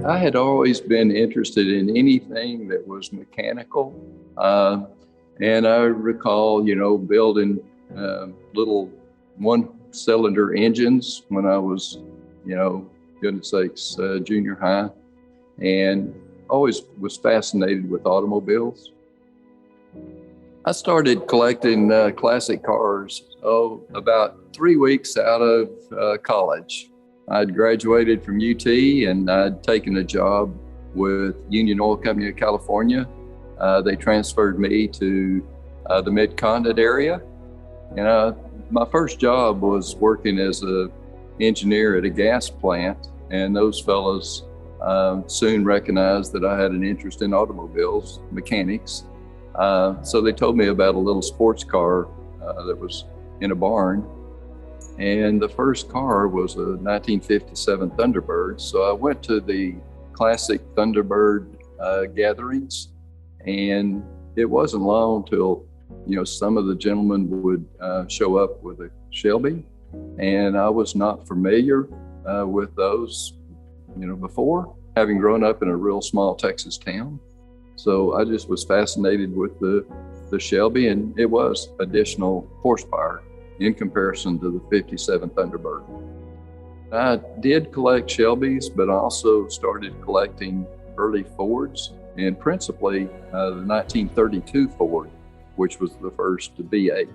I had always been interested in anything that was mechanical. Uh, and I recall, building little one-cylinder engines when I was, goodness sakes, junior high, and always was fascinated with automobiles. I started collecting classic cars, about 3 weeks out of college. I'd graduated from UT and I'd taken a job with Union Oil Company of California. They transferred me to the Mid-Continent area. And my first job was working as an engineer at a gas plant. And those fellows soon recognized that I had an interest in automobiles, mechanics. So they told me about a little sports car that was in a barn. And the first car was a 1957 Thunderbird. So I went to the classic Thunderbird gatherings, and it wasn't long till, some of the gentlemen would show up with a Shelby, and I was not familiar with those, before, having grown up in a real small Texas town. So I just was fascinated with the Shelby, and it was additional horsepower in comparison to the 57 Thunderbird. I did collect Shelbys, but I also started collecting early Fords, and principally the 1932 Ford, which was the first V8.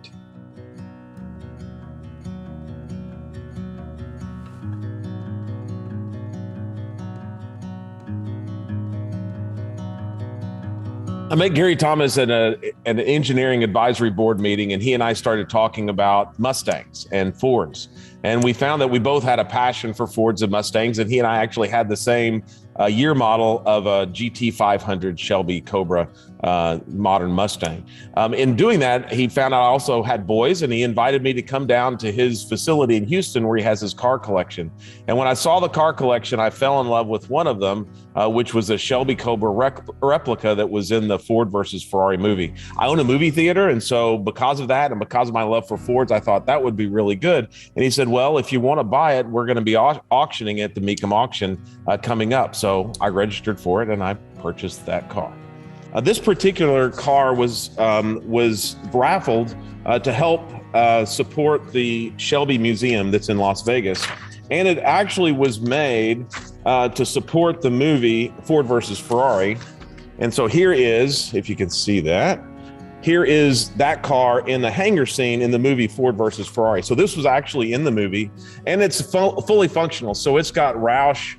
I met Gary Thomas at an engineering advisory board meeting, and he and I started talking about Mustangs and Fords. And we found that we both had a passion for Fords and Mustangs, and he and I actually had the same year model of a GT 500 Shelby Cobra modern Mustang. In doing that, he found out I also had boys, and he invited me to come down to his facility in Houston where he has his car collection. And when I saw the car collection, I fell in love with one of them, which was a Shelby Cobra replica that was in the Ford versus Ferrari movie. I own a movie theater, and so because of that and because of my love for Fords, I thought that would be really good. And he said, well, if you want to buy it, we're going to be auctioning at the Mecum auction coming up. So I registered for it and I purchased that car. This particular car was raffled to help support the Shelby Museum that's in Las Vegas. And it actually was made to support the movie Ford versus Ferrari. And so here is, if you can see that, here is that car in the hangar scene in the movie Ford versus Ferrari. So this was actually in the movie, and it's fully functional. So it's got Roush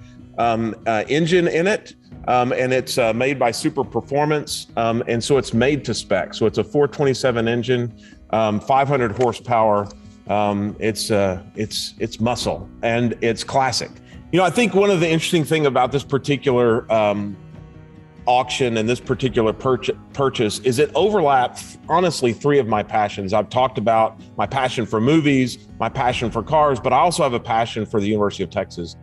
engine in it, and it's made by Super Performance, and so it's made to spec. So it's a 427 engine, 500 horsepower. It's muscle, and it's classic. I think one of the interesting thing about this particular auction and this particular purchase is it overlaps, honestly, three of my passions. I've talked about my passion for movies, my passion for cars, but I also have a passion for the University of Texas.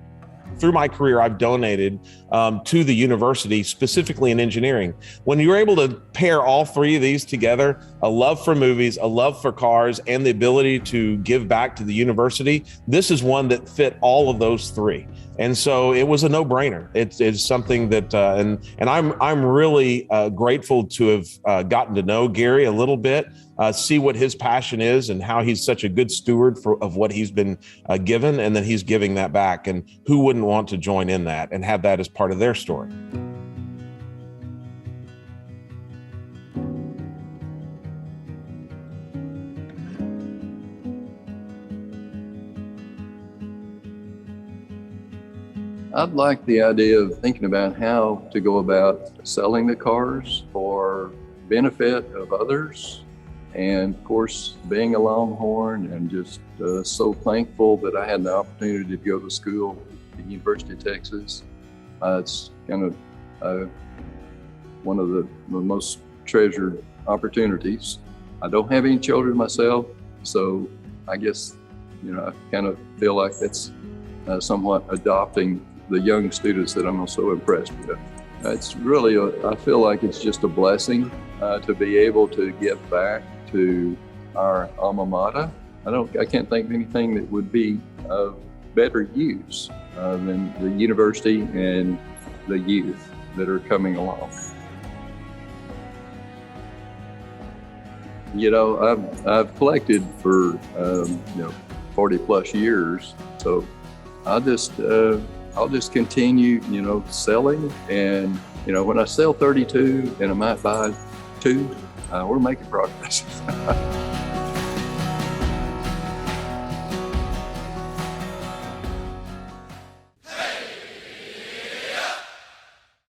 Through my career, I've donated to the university, specifically in engineering. When you're able to pair all three of these together, a love for movies, a love for cars, and the ability to give back to the university, this is one that fit all of those three. And so it was a no-brainer. It's something that, and I'm really grateful to have gotten to know Gary a little bit, see what his passion is and how he's such a good steward of what he's been given, and then he's giving that back. And who wouldn't want to join in that and have that as part of their story? I'd like the idea of thinking about how to go about selling the cars for benefit of others. And of course, being a Longhorn, and just so thankful that I had the opportunity to go to school at the University of Texas. It's kind of one of the most treasured opportunities. I don't have any children myself, so I guess, I kind of feel like that's somewhat adopting the young students that I'm so impressed with. It's really, I feel like it's just a blessing to be able to give back to our alma mater. I can't think of anything that would be of better use than the university and the youth that are coming along. I've collected for 40 plus years, so I'll just continue selling, and when I sell 32 and I might buy 2, we're making progress.